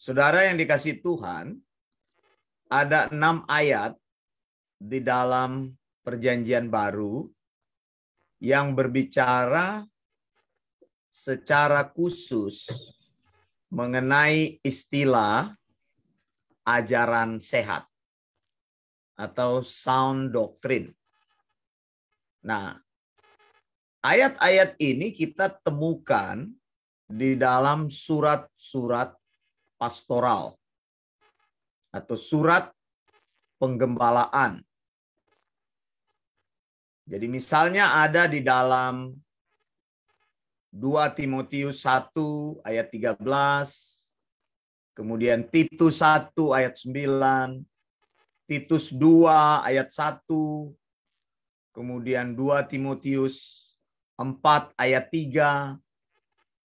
Saudara yang dikasihi Tuhan, ada 6 ayat di dalam Perjanjian Baru yang berbicara secara khusus mengenai istilah ajaran sehat atau sound doctrine. Nah, ayat-ayat ini kita temukan di dalam surat-surat pastoral atau surat penggembalaan. Jadi misalnya ada di dalam 2 Timotius 1 ayat 13, kemudian Titus 1 ayat 9, Titus 2 ayat 1, kemudian 2 Timotius 4 ayat 3,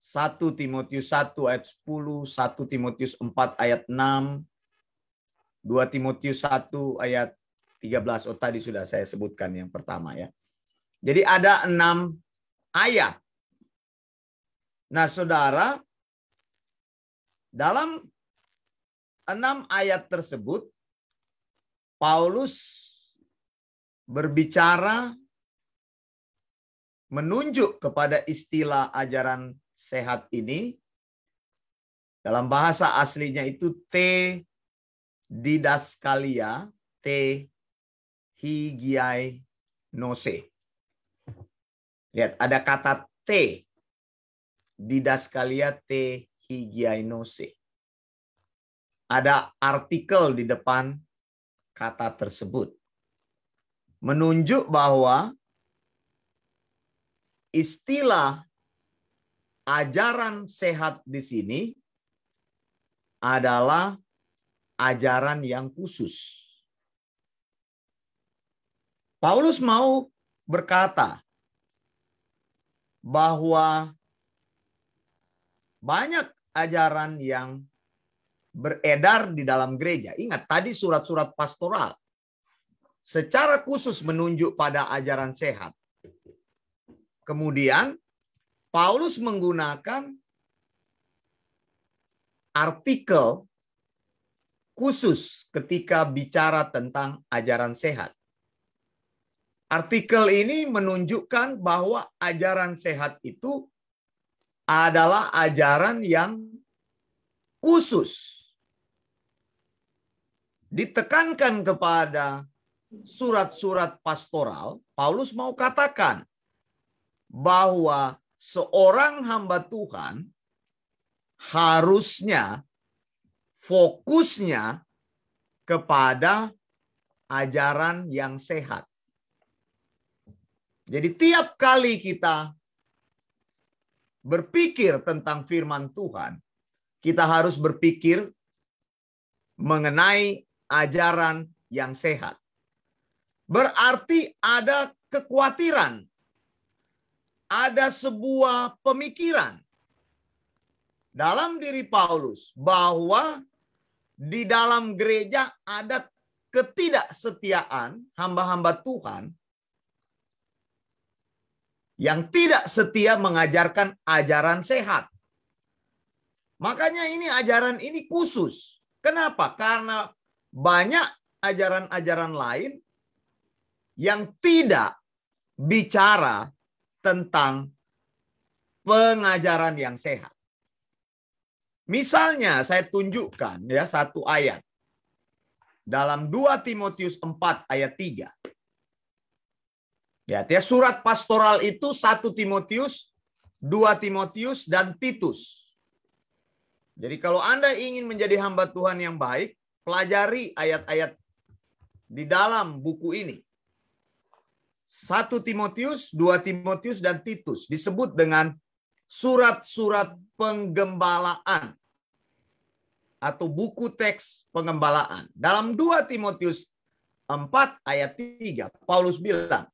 1 Timotius 1 ayat 10, 1 Timotius 4 ayat 6, 2 Timotius 1 ayat 13. Oh, tadi sudah saya sebutkan yang pertama ya. Jadi ada 6 ayat. Nah, saudara, dalam 6 ayat tersebut, Paulus berbicara menunjuk kepada istilah ajaran sehat ini. Dalam bahasa aslinya itu te didaskalia, te hygiainose. Lihat, ada kata te didaskalia, te hygiainose. Ada artikel di depan kata tersebut. Menunjuk bahwa istilah ajaran sehat di sini adalah ajaran yang khusus. Paulus mau berkata bahwa banyak ajaran yang beredar di dalam gereja. Ingat, tadi surat-surat pastoral secara khusus menunjuk pada ajaran sehat. Kemudian Paulus menggunakan artikel khusus ketika bicara tentang ajaran sehat. Artikel ini menunjukkan bahwa ajaran sehat itu adalah ajaran yang khusus. Ditekankan kepada surat-surat pastoral, Paulus mau katakan bahwa seorang hamba Tuhan harusnya fokusnya kepada ajaran yang sehat. Jadi tiap kali kita berpikir tentang firman Tuhan, kita harus berpikir mengenai ajaran yang sehat. Berarti ada kekhawatiran, ada sebuah pemikiran dalam diri Paulus bahwa di dalam gereja ada ketidaksetiaan hamba-hamba Tuhan yang tidak setia mengajarkan ajaran sehat. Makanya ini ajaran ini khusus. Kenapa? Karena banyak ajaran-ajaran lain yang tidak bicara tentang pengajaran yang sehat. Misalnya saya tunjukkan ya satu ayat. Dalam 2 Timotius 4 ayat 3. Ya, surat pastoral itu 1 Timotius, 2 Timotius, dan Titus. Jadi kalau Anda ingin menjadi hamba Tuhan yang baik, pelajari ayat-ayat di dalam buku ini. 1 Timotius, 2 Timotius, dan Titus disebut dengan surat-surat penggembalaan atau buku teks pengembalaan. Dalam 2 Timotius 4 ayat 3, Paulus bilang,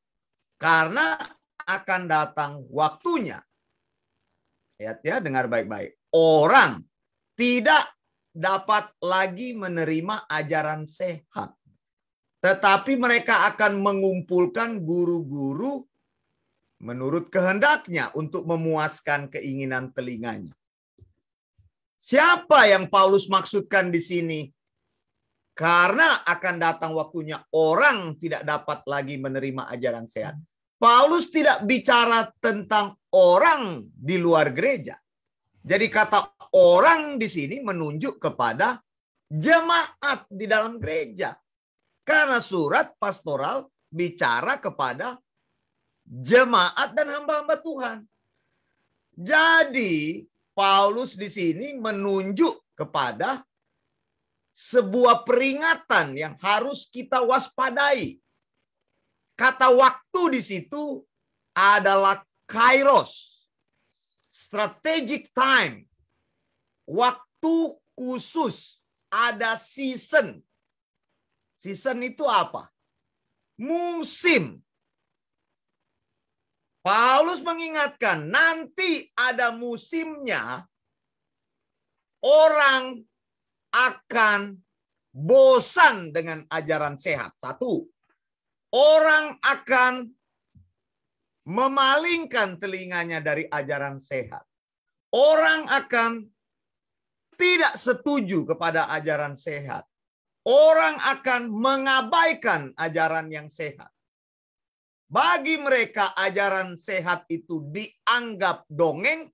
karena akan datang waktunya. Lihat ya, dengar baik-baik. Orang tidak dapat lagi menerima ajaran sehat. Tetapi mereka akan mengumpulkan guru-guru menurut kehendaknya untuk memuaskan keinginan telinganya. Siapa yang Paulus maksudkan di sini? Karena akan datang waktunya orang tidak dapat lagi menerima ajaran sehat. Paulus tidak bicara tentang orang di luar gereja. Jadi kata orang di sini menunjuk kepada jemaat di dalam gereja. Karena surat pastoral bicara kepada jemaat dan hamba-hamba Tuhan. Jadi Paulus di sini menunjuk kepada sebuah peringatan yang harus kita waspadai. Kata waktu di situ adalah kairos, strategic time, waktu khusus, ada season. Season itu apa? Musim. Paulus mengingatkan nanti ada musimnya orang akan bosan dengan ajaran sehat. Satu, orang akan memalingkan telinganya dari ajaran sehat. Orang akan tidak setuju kepada ajaran sehat. Orang akan mengabaikan ajaran yang sehat. Bagi mereka ajaran sehat itu dianggap dongeng,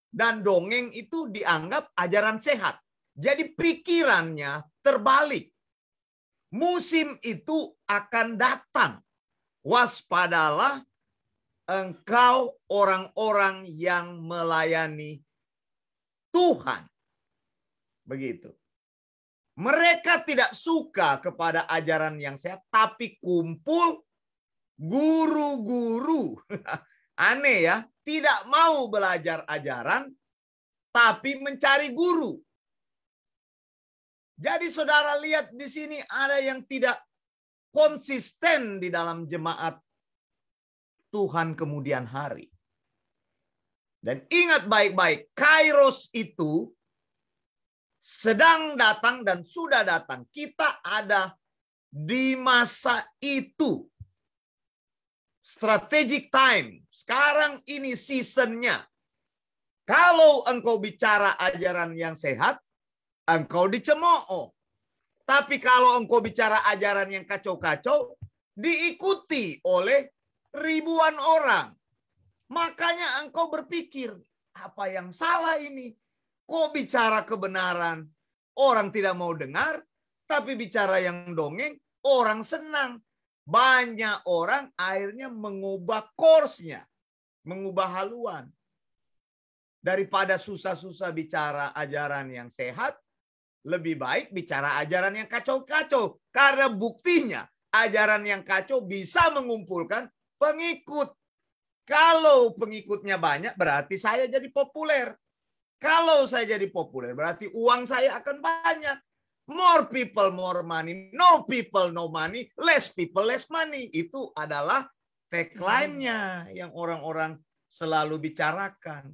dan dongeng itu dianggap ajaran sehat. Jadi pikirannya terbalik. Musim itu akan datang. Waspadalah engkau orang-orang yang melayani Tuhan. Begitu. Mereka tidak suka kepada ajaran yang sehat, tapi kumpul guru-guru. Aneh ya, tidak mau belajar ajaran, tapi mencari guru. Jadi saudara lihat di sini ada yang tidak konsisten di dalam jemaat Tuhan kemudian hari. Dan ingat baik-baik, kairos itu sedang datang dan sudah datang. Kita ada di masa itu. Strategic time. Sekarang ini seasonnya. Kalau engkau bicara ajaran yang sehat, engkau dicemooh. Tapi kalau engkau bicara ajaran yang kacau-kacau, diikuti oleh ribuan orang. Makanya engkau berpikir, apa yang salah ini? Kok bicara kebenaran, orang tidak mau dengar, tapi bicara yang dongeng, orang senang. Banyak orang akhirnya mengubah course-nya, mengubah haluan. Daripada susah-susah bicara ajaran yang sehat, lebih baik bicara ajaran yang kacau-kacau. Karena buktinya ajaran yang kacau bisa mengumpulkan pengikut. Kalau pengikutnya banyak berarti saya jadi populer. Kalau saya jadi populer berarti uang saya akan banyak. More people, more money. No people, no money. Less people, less money. Itu adalah tagline-nya yang orang-orang selalu bicarakan.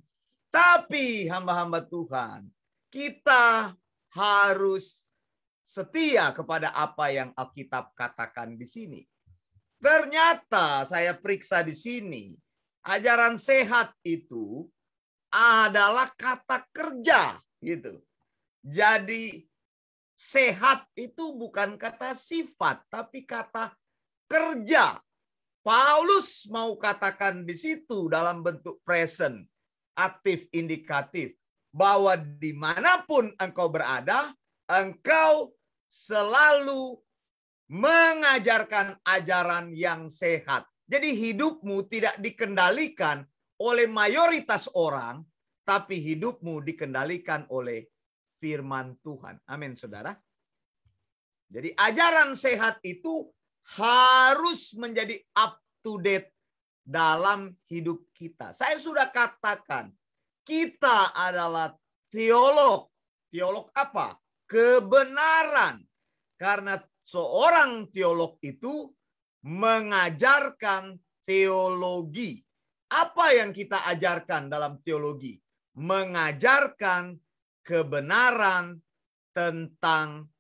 Tapi hamba-hamba Tuhan, kita harus setia kepada apa yang Alkitab katakan di sini. Ternyata saya periksa di sini, ajaran sehat itu adalah kata kerja, gitu. Jadi sehat itu bukan kata sifat, tapi kata kerja. Paulus mau katakan di situ dalam bentuk present, aktif, indikatif, bahwa dimanapun engkau berada, engkau selalu mengajarkan ajaran yang sehat. Jadi hidupmu tidak dikendalikan oleh mayoritas orang, tapi hidupmu dikendalikan oleh firman Tuhan. Amin, saudara. Jadi ajaran sehat itu harus menjadi up to date dalam hidup kita. Saya sudah katakan, kita adalah teolog. Teolog apa? Kebenaran. Karena seorang teolog itu mengajarkan teologi. Apa yang kita ajarkan dalam teologi? Mengajarkan kebenaran tentang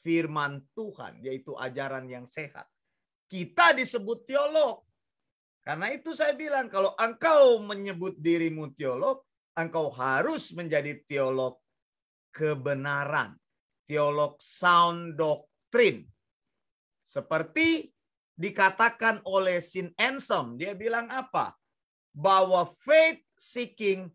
firman Tuhan, yaitu ajaran yang sehat. Kita disebut teolog. Karena itu saya bilang, kalau engkau menyebut dirimu teolog, engkau harus menjadi teolog kebenaran, teolog sound doctrine. Seperti dikatakan oleh St. Anselm, dia bilang apa? Bahwa faith seeking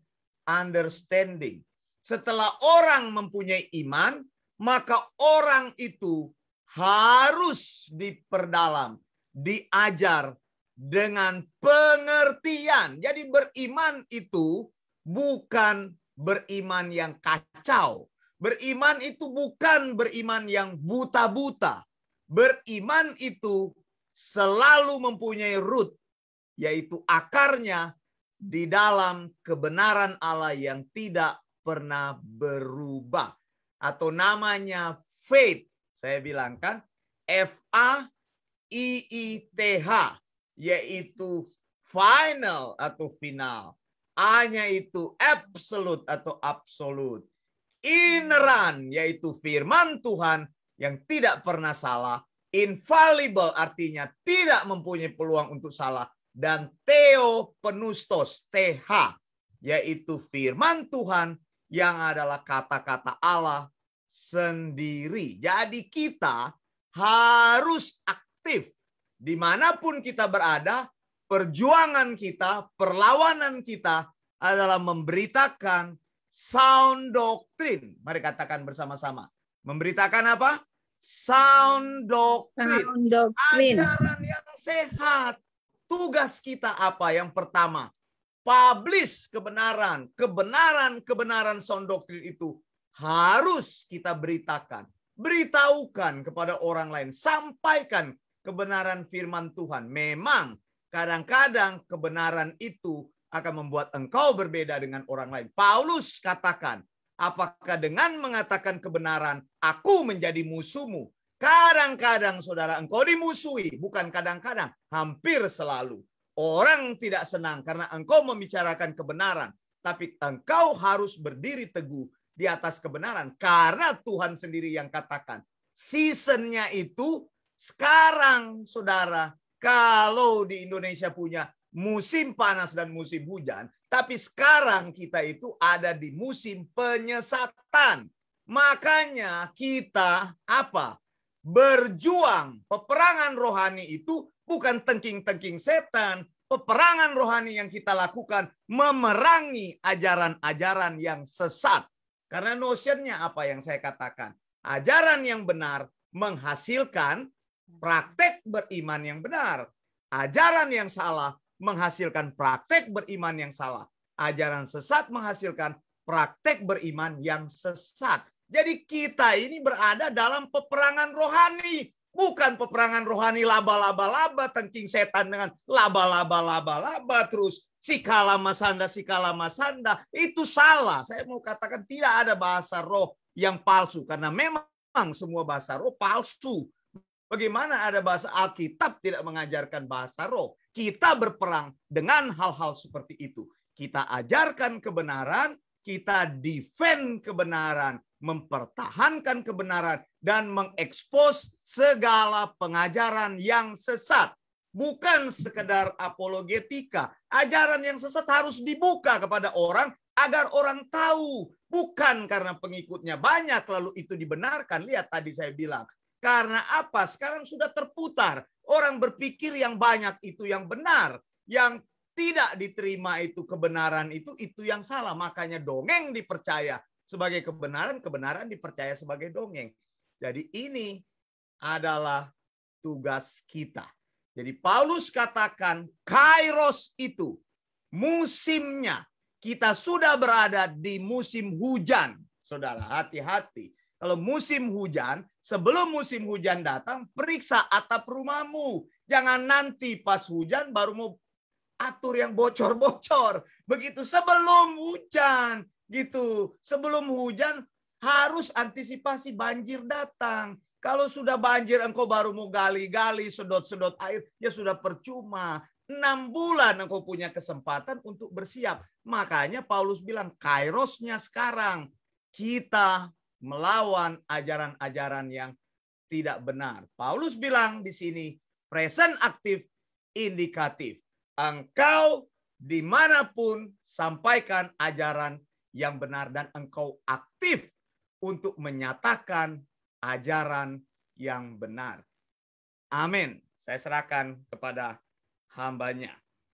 understanding. Setelah orang mempunyai iman, maka orang itu harus diperdalam, diajar dengan pengertian. Jadi beriman itu bukan beriman yang kacau. Beriman itu bukan beriman yang buta-buta. Beriman itu selalu mempunyai root, yaitu akarnya di dalam kebenaran Allah yang tidak pernah berubah. Atau namanya faith. Saya bilang kan, F-A-I-I-T-H, yaitu final atau final. A-nya itu absolute atau absolut. Ineran, yaitu firman Tuhan yang tidak pernah salah. Infallible, artinya tidak mempunyai peluang untuk salah. Dan theopneustos, TH, yaitu firman Tuhan yang adalah kata-kata Allah sendiri. Jadi kita harus aktif. Dimanapun kita berada, perjuangan kita, perlawanan kita adalah memberitakan sound doctrine. Mari katakan bersama-sama. Memberitakan apa? Sound doctrine. Sound doctrine. Ajaran yang sehat. Tugas kita apa? Yang pertama, publish kebenaran. Kebenaran sound doctrine itu harus kita beritakan. Beritahukan kepada orang lain. Sampaikan kebenaran firman Tuhan. Memang kadang-kadang kebenaran itu akan membuat engkau berbeda dengan orang lain. Paulus katakan, apakah dengan mengatakan kebenaran, aku menjadi musuhmu? Kadang-kadang saudara engkau dimusuhi, bukan kadang-kadang, hampir selalu. Orang tidak senang karena engkau membicarakan kebenaran, tapi engkau harus berdiri teguh di atas kebenaran karena Tuhan sendiri yang katakan. Seasonnya itu sekarang, saudara, kalau di Indonesia punya musim panas dan musim hujan, tapi sekarang kita itu ada di musim penyesatan. Makanya kita apa? Berjuang. Peperangan rohani itu bukan tengking-tengking setan. Peperangan rohani yang kita lakukan memerangi ajaran-ajaran yang sesat. Karena notionnya apa yang saya katakan? Ajaran yang benar menghasilkan praktek beriman yang benar. Ajaran yang salah menghasilkan praktek beriman yang salah. Ajaran sesat menghasilkan praktek beriman yang sesat. Jadi kita ini berada dalam peperangan rohani. Bukan peperangan rohani laba-laba-laba, tengking setan dengan laba-laba-laba-laba, terus sikala masanda. Itu salah. Saya mau katakan tidak ada bahasa roh yang palsu. Karena memang semua bahasa roh palsu. Bagaimana ada bahasa Alkitab tidak mengajarkan bahasa roh? Kita berperang dengan hal-hal seperti itu. Kita ajarkan kebenaran, kita defend kebenaran, mempertahankan kebenaran, dan mengekspos segala pengajaran yang sesat. Bukan sekedar apologetika. Ajaran yang sesat harus dibuka kepada orang agar orang tahu. Bukan karena pengikutnya banyak lalu itu dibenarkan. Lihat tadi saya bilang. Karena apa? Sekarang sudah terputar. Orang berpikir yang banyak itu yang benar. Yang tidak diterima itu kebenaran itu yang salah. Makanya dongeng dipercaya sebagai kebenaran, kebenaran dipercaya sebagai dongeng. Jadi ini adalah tugas kita. Jadi Paulus katakan kairos itu musimnya. Kita sudah berada di musim hujan. Saudara, hati-hati. Kalau musim hujan, sebelum musim hujan datang, periksa atap rumahmu. Jangan nanti pas hujan baru mau atur yang bocor-bocor. Begitu sebelum hujan, gitu. Sebelum hujan harus antisipasi banjir datang. Kalau sudah banjir engkau baru mau gali-gali, sedot-sedot air, ya sudah percuma. 6 bulan engkau punya kesempatan untuk bersiap. Makanya Paulus bilang, kairosnya sekarang. Kita melawan ajaran-ajaran yang tidak benar. Paulus bilang di sini, present aktif, indikatif. Engkau dimanapun sampaikan ajaran yang benar dan engkau aktif untuk menyatakan ajaran yang benar. Amin. Saya serahkan kepada hambanya.